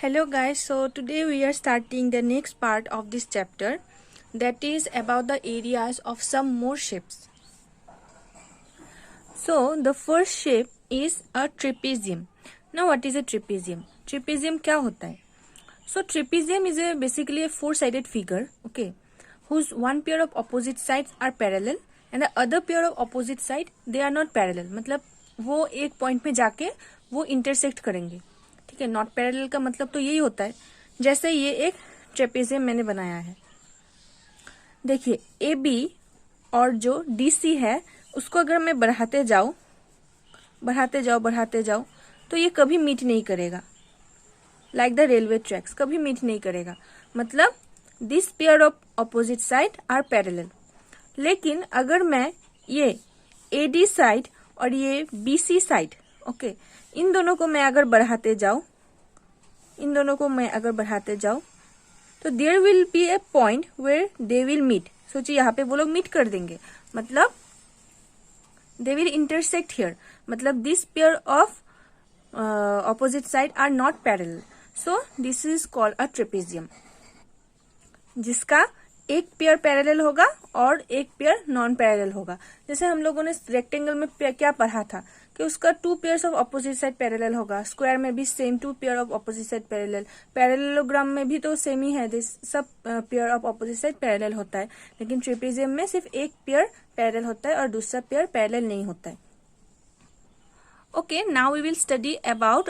Hello guys, so today we are starting the next part of this chapter, that is about the areas of some more shapes. So the first shape is a trapezium. Now what is a trapezium? Trapezium क्या होता है? So trapezium is basically a four-sided figure, okay, whose one pair of opposite sides are parallel and the other pair of opposite side they are not parallel. मतलब वो एक point में जाके वो intersect करेंगे. ठीक है, नॉट पैरेलल का मतलब तो यही होता है. जैसे ये एक ट्रेपेजियम मैंने बनाया है, देखिए ए बी और जो डी सी है उसको अगर मैं बढ़ाते जाऊं तो ये कभी मीट नहीं करेगा. लाइक द रेलवे ट्रैक्स कभी मीट नहीं करेगा. मतलब this pair of opposite side are parallel. लेकिन अगर मैं ये ए डी साइड और ये बी सी साइड, ओके, इन दोनों को मैं अगर बढ़ाते जाऊं तो there will be a point where they will meet. सोचिए यहाँ पे वो लोग मीट कर देंगे, मतलब दे विल इंटरसेक्ट हियर. मतलब this pair of opposite side are not parallel. So this is called a trapezium, जिसका एक पेयर पैरेलल होगा और एक पेयर नॉन पैरेलल होगा. जैसे हम लोगों ने रेक्टेंगल में क्या पढ़ा था कि उसका two pairs of opposite side parallel होगा. स्क्वायर में भी same two pair of opposite side parallel. Parallelogram में भी तो सेम ही है, दिस सब pair of opposite side parallel होता है. लेकिन ट्रेपेजियम में सिर्फ एक पेयर पैरेलल होता है और दूसरा पेयर पैरेलल नहीं होता है. Okay, now we will study about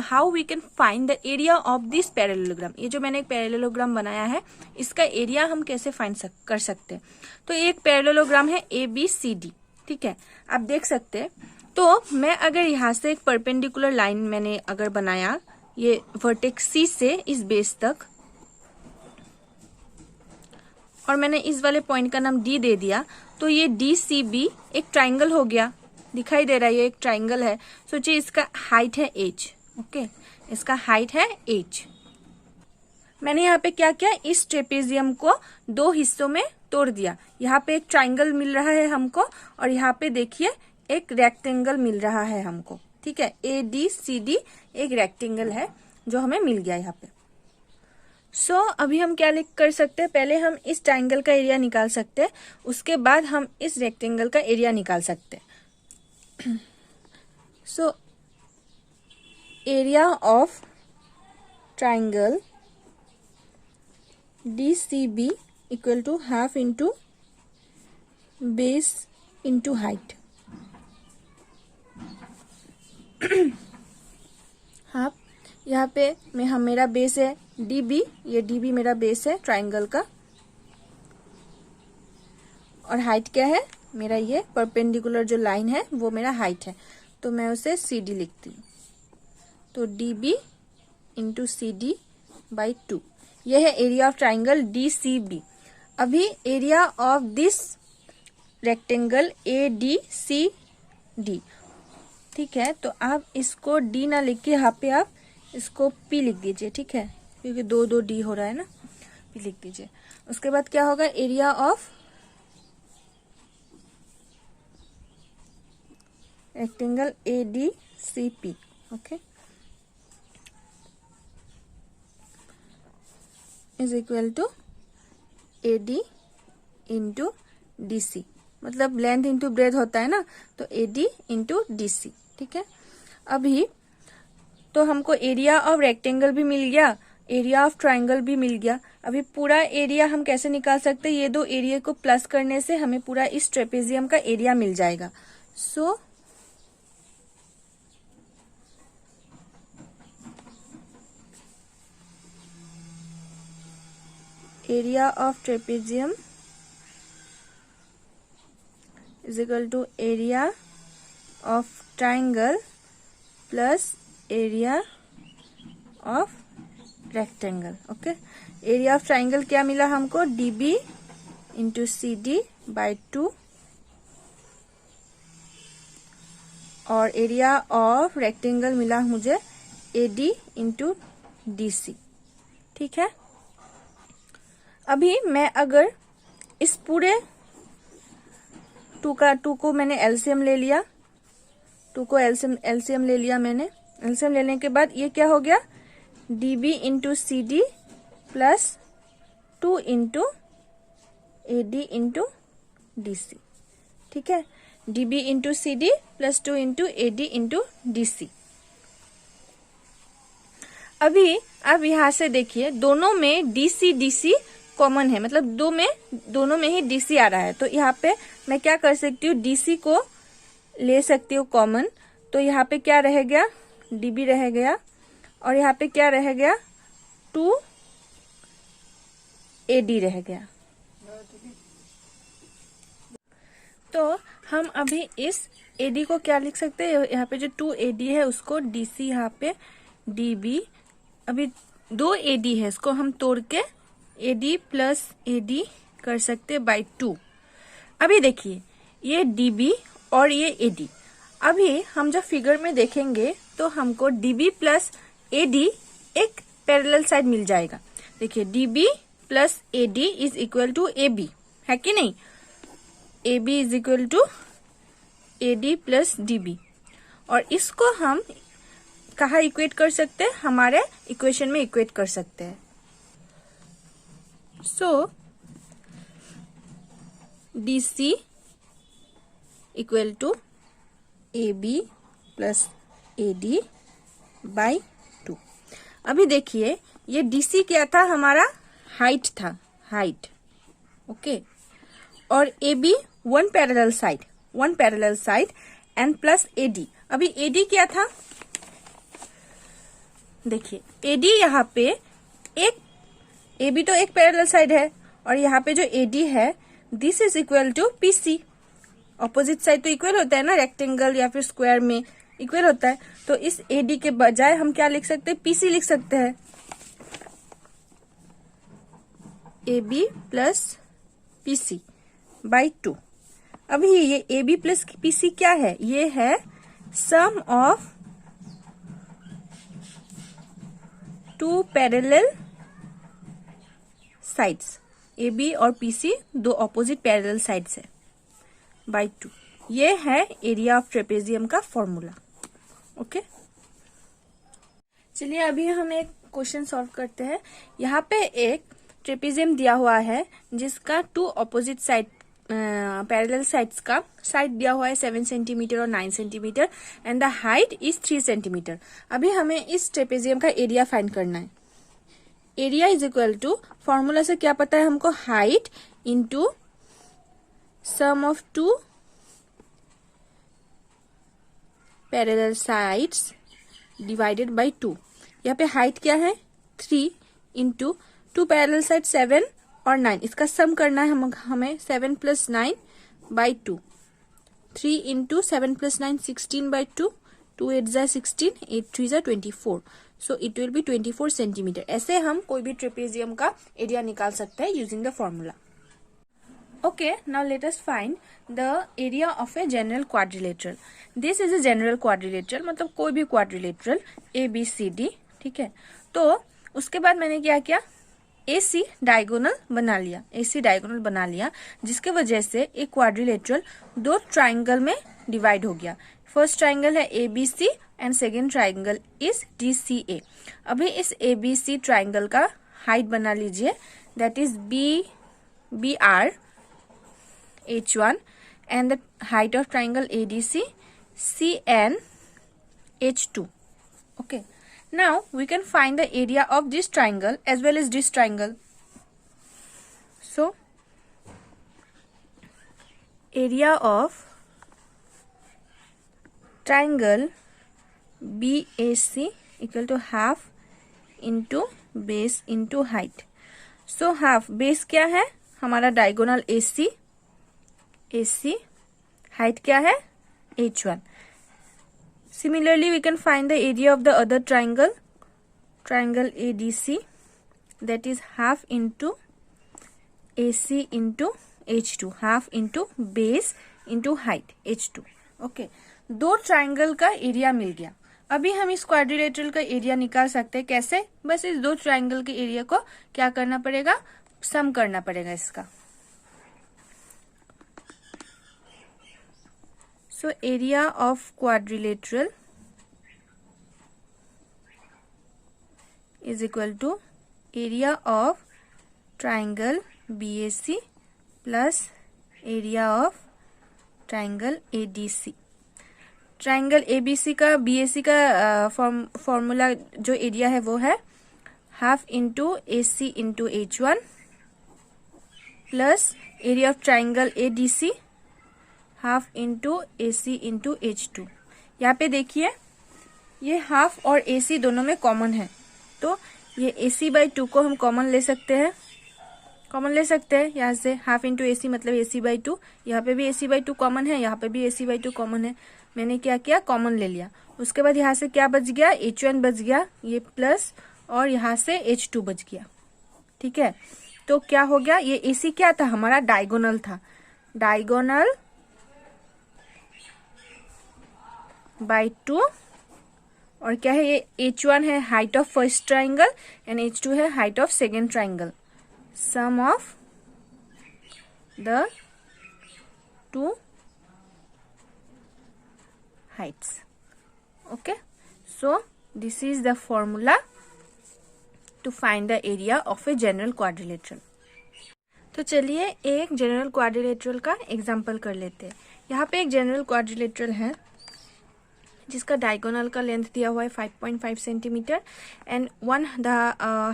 how we can find the area of this parallelogram. ये जो मैंने एक पैरेललोग्राम बनाया है, इसका एरिया हम कैसे फाइंड कर सकते हैं. तो एक पैरेललोग्राम है ए बी सी डी. ठीक है, आप देख सकते हैं. तो मैं अगर यहाँ से एक परपेंडिकुलर लाइन मैंने अगर बनाया, ये वर्टेक्स सी से इस बेस तक, और मैंने इस वाले पॉइंट का नाम डी दे दिया, तो ये डी सी बी एक ट्राइंगल हो गया. दिखाई दे रहा है, ये एक ट्राइंगल है. सोचिए इसका हाइट है एच. ओके, इसका हाइट है एच. मैंने यहाँ पे क्या किया, इस ट्रेपेजियम को दो हिस्सों में तोड़ दिया. यहाँ पे एक ट्राइंगल मिल रहा है हमको और यहाँ पे देखिए एक रेक्टेंगल मिल रहा है हमको. ठीक है, ए डी सी डी एक रेक्टेंगल है जो हमें मिल गया यहाँ पे. सो अभी हम क्या कर सकते हैं, पहले हम इस ट्राइंगल का एरिया निकाल सकते हैं, उसके बाद हम इस रेक्टेंगल का एरिया निकाल सकते हैं. So area of triangle DCB equal to half into base into height. Half, यहाँ पे मेरा बेस है DB, ये DB मेरा बेस है ट्राइंगल का, और हाइट क्या है मेरा, ये परपेंडिकुलर जो लाइन है वो मेरा हाइट है. तो मैं उसे CD लिखती हूँ. तो DB इंटू CD बाई 2. यह है एरिया ऑफ ट्राइंगल DCB. अभी area of this rectangle ADCD. ठीक है, तो आप इसको D ना लिख के यहाँ पे आप इसको P लिख दीजिए. ठीक है, क्योंकि दो D हो रहा है ना, P लिख दीजिए. उसके बाद क्या होगा, area of rectangle ADCP. Okay, is equal to AD into DC. मतलब लेंथ इंटू ब्रेथ होता है ना, तो AD इंटू DC. ठीक है, अभी तो हमको एरिया ऑफ रेक्टेंगल भी मिल गया, एरिया ऑफ ट्राइंगल भी मिल गया. अभी पूरा एरिया हम कैसे निकाल सकते हैं, ये दो एरिया को प्लस करने से हमें पूरा इस ट्रेपेजियम का एरिया मिल जाएगा. सो area of trapezium is equal to area of triangle plus area of rectangle. Okay, area of triangle क्या मिला हमको, DB इंटू CD बाई 2, और एरिया ऑफ रेक्टेंगल मिला मुझे AD इंटू DC. ठीक है, अभी मैं अगर इस पूरे टू को मैंने एलसीएम ले लिया, टू को एलसीएम ले लिया मैंने. एलसीएम लेने के बाद ये क्या हो गया, DB into CD plus 2 into AD into DC, ठीक है। DB into CD plus 2 into AD into DC। अभी अब यहां से देखिए दोनों में DC DC कॉमन है, मतलब दोनों में ही DC आ रहा है, तो यहाँ पे मैं क्या कर सकती हूँ, DC को ले सकती हूँ कॉमन। तो यहाँ पे क्या रह गया, DB रह गया, और यहाँ पे क्या रह गया, 2 AD रह गया। तो हम अभी इस AD को क्या लिख सकते हैं, यहाँ पे जो 2 AD है उसको DC, यहाँ पे DB, अभी 2 AD है, इसको हम तोड़ के AD प्लस AD कर सकते हैं बाई 2। अभी देखिए ये DB और ये AD, अभी हम जब फिगर में देखेंगे तो हमको DB प्लस AD एक पैरेलल साइड मिल जाएगा। देखिए DB plus AD is equal to AB, है कि नहीं। AB is equal to AD plus DB, और इसको हम कहाँ इक्वेट कर सकते हैं, हमारे इक्वेशन में इक्वेट कर सकते हैं। So DC equal to AB plus AD by 2। अभी देखिए ये DC क्या था, हमारा हाइट था, हाइट, ओके, और AB one parallel side and plus AD। अभी AD क्या था, देखिए AD यहाँ पे एक, AB तो एक पैरेलल साइड है, और यहाँ पे जो AD है this is equal to PC। Opposite side तो इक्वल होता है ना, रेक्टेंगल या फिर स्क्वायर में इक्वल होता है। तो इस AD के बजाय हम क्या लिख सकते हैं, PC लिख सकते हैं, AB प्लस PC बाई 2। अभी ये AB प्लस PC क्या है, ये है सम ऑफ 2 पैरेलल साइड्स। AB और PC दो ऑपोजिट पैरेलल साइड्स है, बाई 2। ये है एरिया ऑफ ट्रेपेजियम का फॉर्मूला, ओके। चलिए अभी हम एक क्वेश्चन सॉल्व करते हैं। यहाँ पे एक ट्रेपेजियम दिया हुआ है जिसका 2 ऑपोजिट साइड पैरेलल साइड्स का साइड दिया हुआ है 7 सेंटीमीटर और 9 centimetre and the height is 3 centimetre. अभी हमें इस ट्रेपेजियम का एरिया फाइंड करना है। Area is equal to, formula से क्या पता है हमको, height into sum of 2 parallel sides divided by 2। यहाँ पे हाइट क्या है 3 इंटू 2 पैरेलल साइड 7 और 9, इसका सम करना है हमें 7 plus 9 by 2। 3 into 7 plus 9 16 by 2, 2 8 जा 16, 8 3 जा 24, so it will be 24 centimetre. ऐसे हम कोई भी ट्रेपेजियम का एरिया निकाल सकते हैं using the formula. Okay, now let us find the area of a general quadrilateral. This is a general quadrilateral, मतलब कोई भी quadrilateral ABCD, ठीक है। तो उसके बाद मैंने क्या किया, AC डायगोनल बना लिया, जिसके वजह से एक क्वाड्रिलेटरल 2 ट्राइंगल में डिवाइड हो गया। फर्स्ट ट्राइंगल है ABC and second triangle is DCA। अभी इस ABC ट्राइंगल का हाइट बना लीजिए, that is BR H1 and the height of triangle ADC CN H2. Okay, now we can find the area of this triangle as well as this triangle. So area of triangle BAC equal to half into base into height. So half, base क्या है हमारा diagonal AC, height क्या है H1. Similarly we can find the area of the other triangle ADC, that is half into AC into H2, half into base into height H2. Okay, 2 triangle का area मिल गया। अभी हम इस quadrilateral का area निकाल सकते हैं, कैसे, बस इस 2 ट्राइंगल के एरिया को क्या करना पड़ेगा, सम करना पड़ेगा इसका। So area of quadrilateral is equal to area of triangle BAC plus area of triangle ADC। Triangle ABC का BAC का फॉर्मूला जो एरिया है वो है half into AC into H1 plus area of triangle ADC half into AC into H2। यहाँ पे देखिए ये हाफ और AC दोनों में कॉमन है, तो ये AC/2 को हम कॉमन ले सकते हैं, यहाँ से हाफ इंटू AC मतलब AC/2। यहाँ पे भी AC/2 कॉमन है, यहाँ पे भी AC/2 कॉमन है। मैंने क्या किया, कॉमन ले लिया। उसके बाद यहाँ से क्या बच गया, H1 बच गया, ये प्लस, और यहाँ से H2 बच गया। ठीक है, तो क्या हो गया, ये AC क्या था, हमारा डायगोनल था, डायगोनल बाय 2, और क्या है, ये H1 है height of first triangle and H2 है height of second triangle, sum of the two heights. Okay, so this is the formula to find the area of a general quadrilateral. तो चलिए एक general quadrilateral का example कर लेते हैं। यहाँ पे एक जनरल क्वाड्रिलेटरल है जिसका डायगोनल का लेंथ दिया हुआ है 5.5 centimetre and the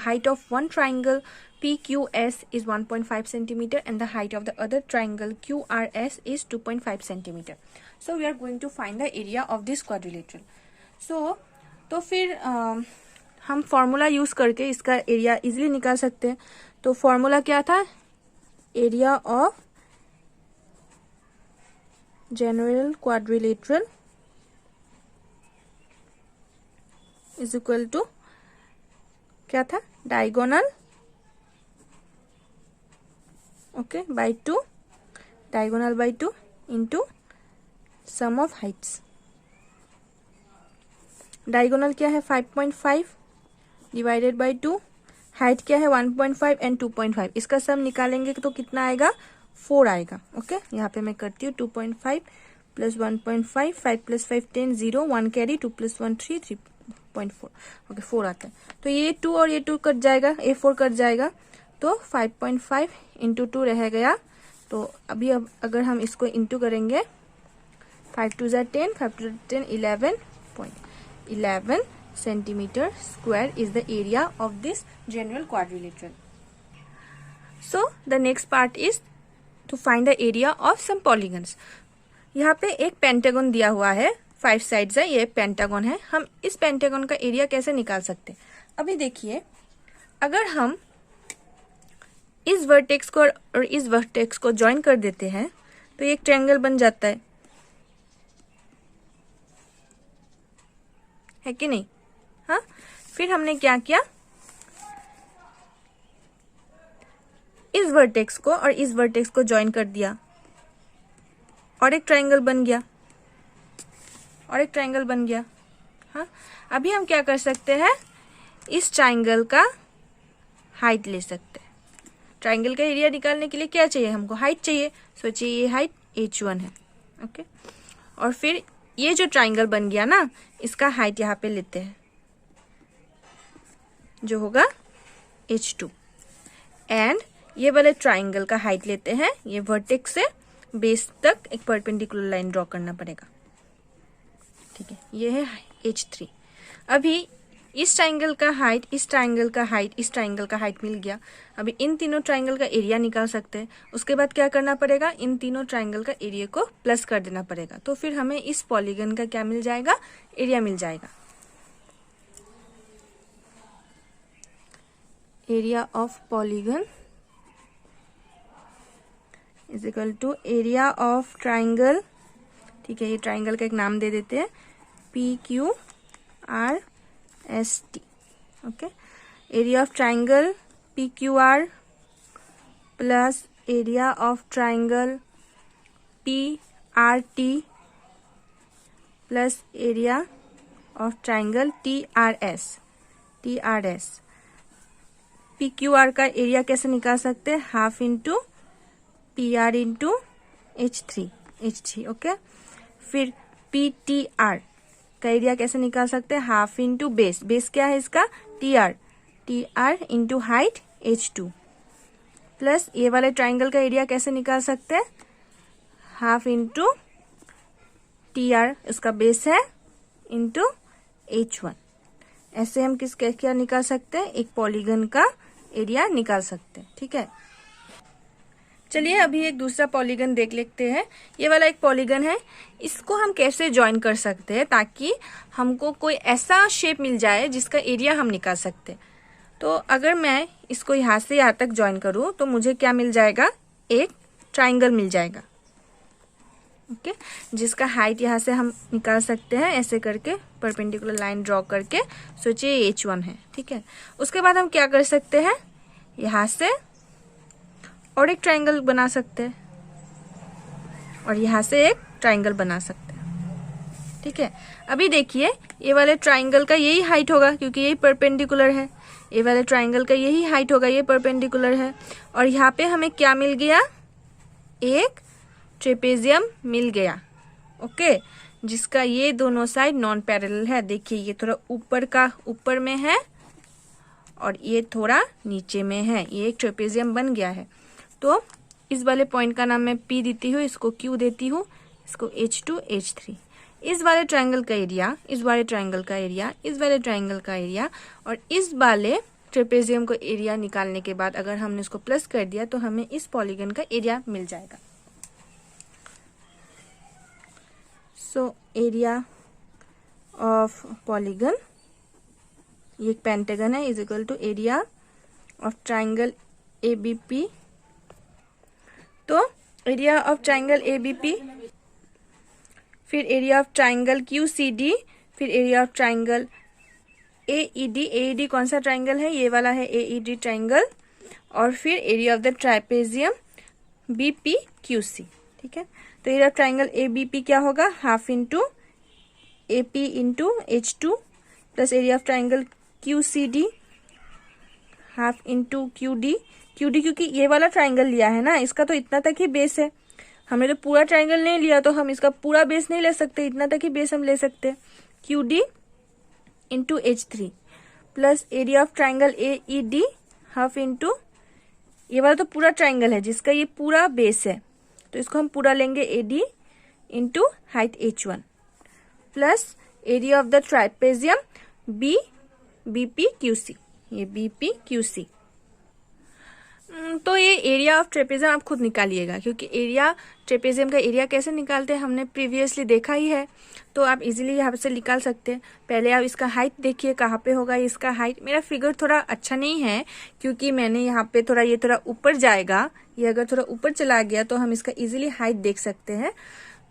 height of one triangle PQS is 1.5 centimeter and the height of the other triangle QRS is 2.5 centimeter. So we are going to find the area of this quadrilateral. So तो फिर हम formula use करके इसका area easily निकाल सकते हैं। तो formula क्या था, area of general quadrilateral is equal to क्या था, diagonal okay by 2, diagonal by 2 into sum of heights. Diagonal क्या है 5.5 डिवाइडेड बाय 2, हाइट क्या है 1.5 एंड 2.5, इसका सम निकालेंगे तो कितना आएगा, 4 आएगा। ओके, यहाँ पे मैं करती हूँ 2.5 plus 1.5, 5 plus 5 10, 0 1 carry, 2 plus 1 3, 3.4 okay 4 आता है। तो ये 2 और ये 2 कट जाएगा, ये 4 कट जाएगा, तो 5.5 इंटू 2 रह गया। तो अभी अब अगर हम इसको इंटू करेंगे 5 2 ज़ा 10, 5 2 10 11 centimetre square is the area of this general quadrilateral. So the next part is to find the area of some polygons. यहाँ पे एक पेंटागन दिया हुआ है, 5 साइड्स है, ये पेंटागन है। हम इस पेंटागन का एरिया कैसे निकाल सकते हैं, अभी देखिए, अगर हम इस वर्टेक्स को और इस वर्टेक्स को ज्वाइन कर देते हैं तो ये एक ट्रायंगल बन जाता है कि नहीं। हाँ, फिर हमने क्या किया, इस वर्टेक्स को और इस वर्टेक्स को ज्वाइन कर दिया और एक ट्रायंगल बन गया, हाँ, अभी हम क्या कर सकते हैं, इस ट्रायंगल का हाइट ले सकते हैं। ट्रायंगल का एरिया निकालने के लिए क्या चाहिए, हमको हाइट चाहिए। सोचिए ये हाइट H1 है, ओके, और फिर ये जो ट्रायंगल बन गया ना, इसका हाइट यहाँ पे लेते हैं जो होगा H2, एंड ये वाले ट्रायंगल का हाइट लेते हैं, ये वर्टेक्स से बेस तक एक परपेंडिकुलर लाइन ड्रॉ करना पड़ेगा। ठीक है, ये है H3। अभी इस ट्रायंगल का हाइट, इस ट्रायंगल का हाइट, इस ट्रायंगल का हाइट मिल गया। अभी इन तीनों ट्रायंगल का एरिया निकाल सकते हैं। उसके बाद क्या करना पड़ेगा, इन तीनों ट्रायंगल का एरिया को प्लस कर देना पड़ेगा। तो फिर हमें इस पॉलीगन का क्या मिल जाएगा, एरिया मिल जाएगा। Area of polygon is equal to area of triangle. ठीक है, ये ट्रायंगल का एक नाम दे देते हैं, PQRST। Okay, area of triangle PQR plus area of triangle PRT plus area of triangle TRS। PQR का एरिया कैसे निकाल सकते हैं, half into PR into H3। Okay, फिर PTR का एरिया कैसे निकाल सकते हैं, हाफ इंटू बेस क्या है इसका, TR, TR into height H2 plus ये वाले ट्राइंगल का एरिया कैसे निकाल सकते हैं, हाफ इंटू TR उसका बेस है इंटू H1। ऐसे हम क्या निकाल सकते हैं, एक पॉलीगन का एरिया निकाल सकते हैं। ठीक है, चलिए अभी एक दूसरा पॉलीगन देख लेते हैं। ये वाला एक पॉलीगन है, इसको हम कैसे ज्वाइन कर सकते हैं ताकि हमको कोई ऐसा शेप मिल जाए जिसका एरिया हम निकाल सकते हैं। तो अगर मैं इसको यहाँ से यहाँ तक ज्वाइन करूँ तो मुझे क्या मिल जाएगा, एक ट्राइंगल मिल जाएगा। ओके, जिसका हाइट यहाँ से हम निकाल सकते हैं ऐसे करके परपेंडिकुलर लाइन ड्रॉ करके। सोचिए H1 है। ठीक है, उसके बाद हम क्या कर सकते हैं, यहाँ से और एक ट्राइंगल बना सकते हैं और यहाँ से एक ट्राइंगल बना सकते हैं। ठीक है, अभी देखिए ये वाले ट्राइंगल का यही हाइट होगा क्योंकि यही परपेंडिकुलर है, ये वाले ट्राइंगल का यही हाइट होगा, ये परपेंडिकुलर है। और यहाँ पे हमें क्या मिल गया, एक ट्रेपेजियम मिल गया। ओके, जिसका ये दोनों साइड नॉन पैरेलल है। देखिए ये थोड़ा ऊपर में है और ये थोड़ा नीचे में है, ये एक ट्रेपेजियम बन गया है। तो इस वाले पॉइंट का नाम मैं P देती हूँ, इसको Q देती हूँ, इसको H2 H3। इस वाले ट्राइंगल का एरिया, इस वाले ट्राइंगल का एरिया, इस वाले ट्राइंगल का एरिया और इस वाले ट्रेपेजियम को एरिया निकालने के बाद अगर हमने इसको प्लस कर दिया तो हमें इस पॉलीगन का एरिया मिल जाएगा। सो एरिया ऑफ पॉलीगन, ये एक पेंटागन है, is equal to area of triangle ABP। तो एरिया ऑफ ट्राइंगल ABP, फिर एरिया ऑफ ट्राइंगल QCD, फिर area of triangle AED। AED कौन सा ट्राइंगल है, ये वाला है AED ट्राइंगल। और फिर area of the trapezium BPQC। ठीक है, तो एरिया ऑफ ट्राइंगल ABP क्या होगा, half into AP into H2 plus area of triangle QCD half into QD क्योंकि ये वाला ट्राइंगल लिया है ना, इसका तो इतना तक ही बेस है। हमने तो पूरा ट्राइंगल नहीं लिया तो हम इसका पूरा बेस नहीं ले सकते, इतना तक ही बेस हम ले सकते हैं। QD into H3 plus area of triangle AED half into, ये वाला तो पूरा ट्राइंगल है जिसका ये पूरा बेस है तो इसको हम पूरा लेंगे AD into height H1 plus area of the trapezium BPQC, ये BPQC। तो ये एरिया ऑफ ट्रेपेजियम आप खुद निकालिएगा क्योंकि एरिया ट्रेपेजियम का एरिया कैसे निकालते हैं हमने प्रीवियसली देखा ही है, तो आप इजीली यहाँ से निकाल सकते हैं। पहले आप इसका हाइट देखिए कहाँ पे होगा इसका हाइट। मेरा फिगर थोड़ा अच्छा नहीं है क्योंकि मैंने यहाँ पे थोड़ा, ये थोड़ा ऊपर जाएगा, ये अगर थोड़ा ऊपर चला गया तो हम इसका इजीली हाइट देख सकते हैं,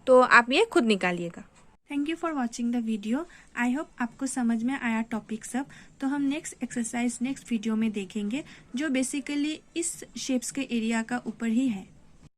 तो आप ये खुद निकालिएगा। Thank you for watching the video. I hope आपको समझ में आया टॉपिक सब। तो हम नेक्स्ट एक्सरसाइज नेक्स्ट वीडियो में देखेंगे जो बेसिकली इस शेप्स के एरिया का ऊपर ही है।